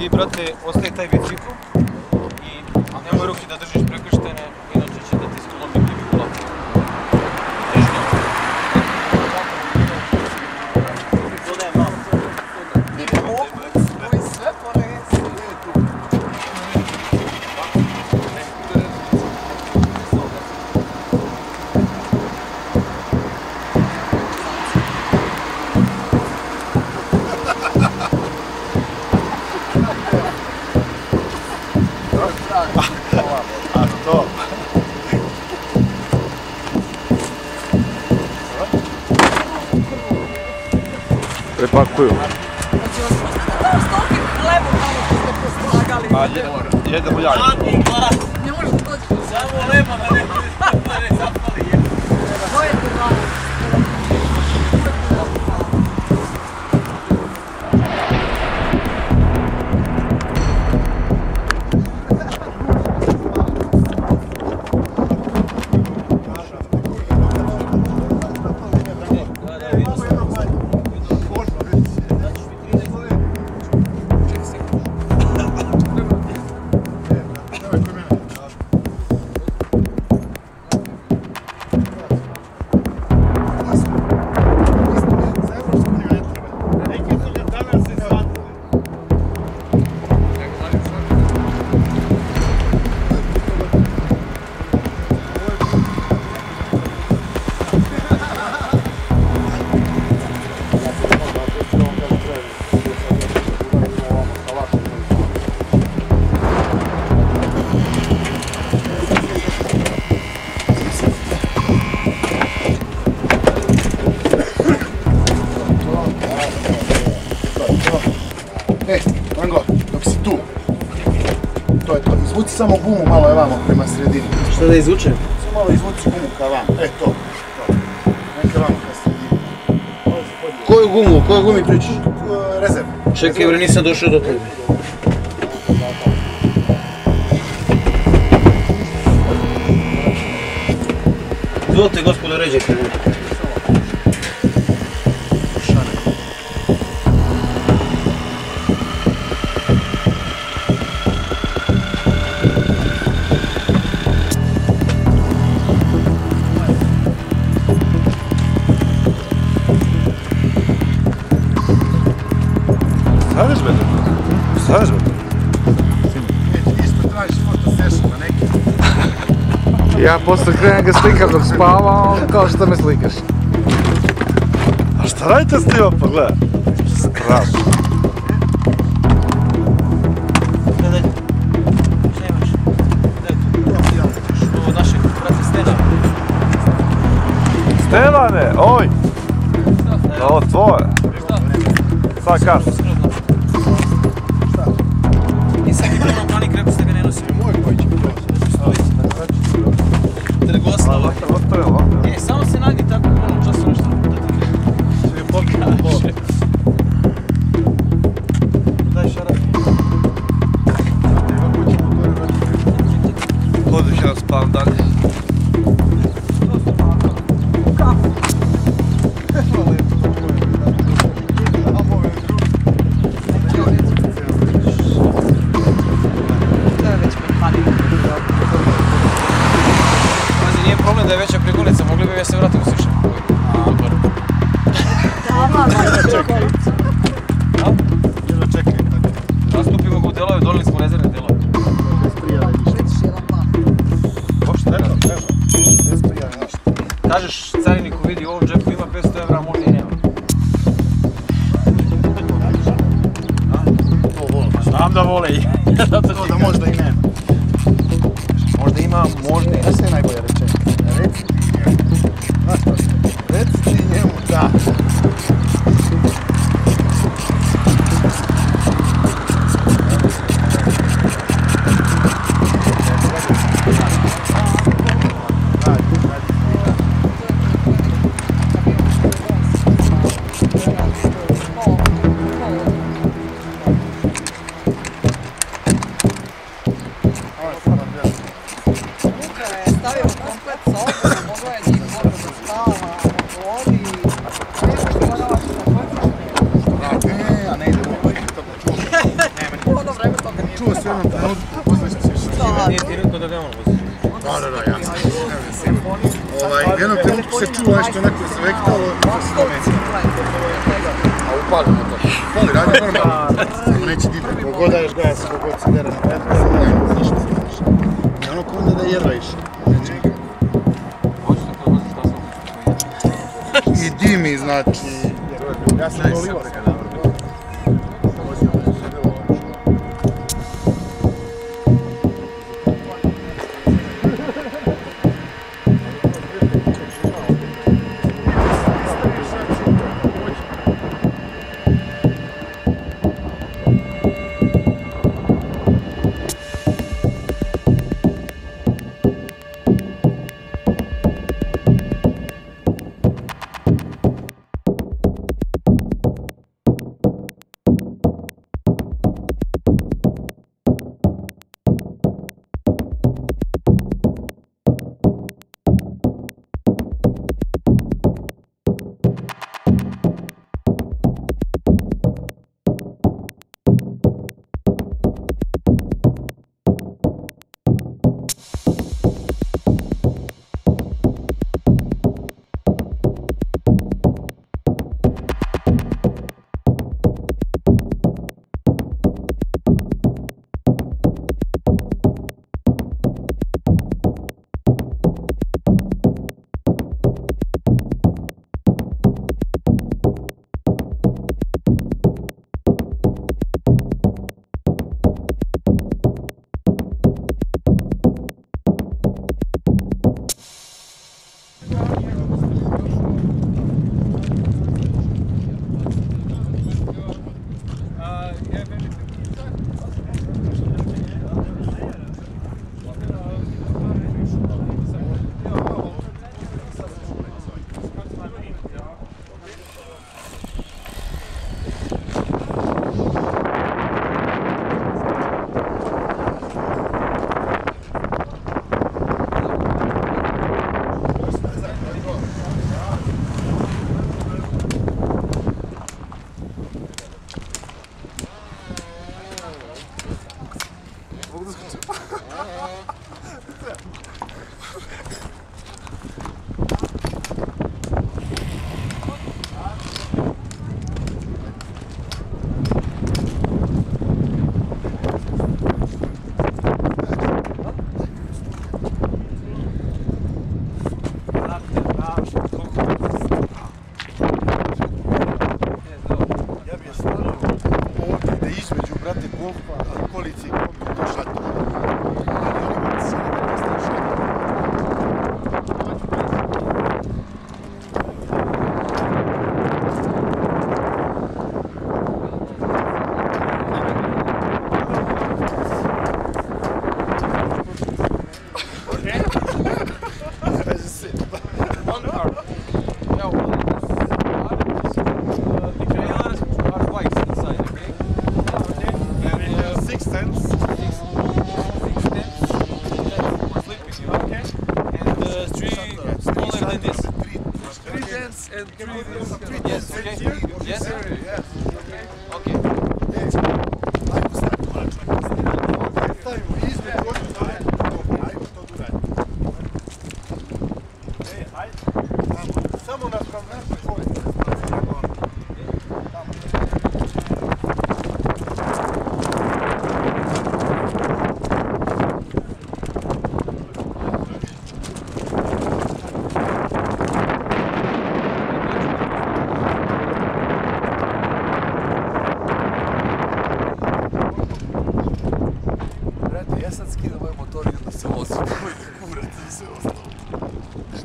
Ti, brate, ostaje taj bicikl i nemoj ruke da držiš prekrštene, inače će da ti sklomi kliviculator. Težnje. Dodajem malo. Koji sve ponesi. A to? Prepakuju. Stopi levo malo što ste poslagali. Pa jedemo ja. Ne možete doći. Samo lema da ne zapali. Dojete malo. Rango, dok si tu. To je to. Izvuci samo gumu malo evamo prema sredini. Šta da izvučem? Samo malo izvuci gumu ka vamo. To. Neka vamo ka sredini. Koju gumu? O kojoj gumi pričaš? Rezerv. Čekaj, bre, nisam došao do tebe. Izvolite, gospodo, ređete. Staveš me? Isto tražiš fotosession na neki. Ja posle krenem ga slikam dok spava, a on kao što me slikaš. A šta radite s njima? Pa gledaj. Strašno. Gledaj. Šta imaš? Daj tu. Ovo našeg brata Stena. Stelane, oj! Ovo tvoje. Sad kaš. Nisam ti bilo na planik, rekao ste ga ne nosim. Moj koji će biti ovo. Trgoslava. Samo se nagni tako puno času nešto da ti kaže. Daj šaraf. Hodih ja spavam dalje. Da je veća prigulica, mogli bi ja se vratiti u Sišan. Čekaj. Čekaj. Nastupimo ga u delove, donili smo rezervne delove. Bez prijave ništa. Uopšte nema. Bez prijave ništa. Kažeš cariniku, vidi, u ovom džepu ima 500 evra, a možda i nema. To volim. Znam da vole i. To da možda i nema. Možda ima, možda i nema. Sve je najbolje rečenje. Reci ti njemu. Znaš što? Reci ti njemu, da. se u jednom trenutku uzmeš ćeš. Nije ti rekao da ga on vozi. Da, ja sam u jednom trenutku se čuo nešto onako izvektalo i to se domeća. A upali motor. Upali, radi normalno. Samo neće diti. Kogod daješ gas, kogod se dera na petka, ništa se ne ništa. I ono ko onda da jedva iše. Hoćeš da to voziš šta sam? I dimi, znači... Ja sam dolivar.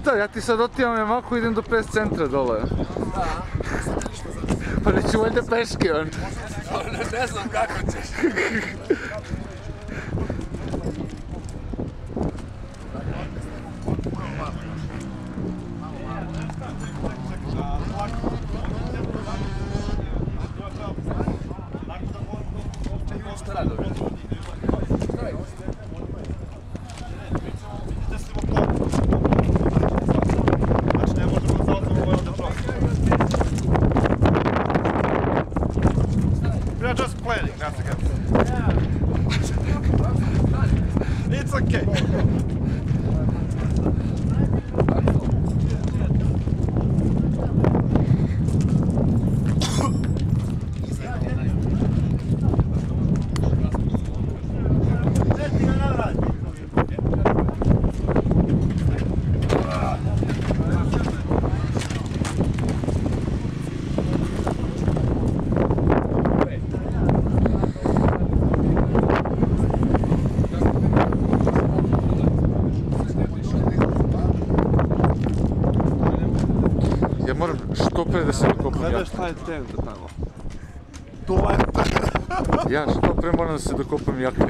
Šta, ja ti sad otimam Yamahu i idem do pes centra dole. Pa neću valjda peške on. Ne znam kako ćeš. We are just planning, that's the good. okej. Ja moram što pre da se dokopam Gledaj jake. šta je tenda tamo. To je... Ja što pre moram da se dokopam jake.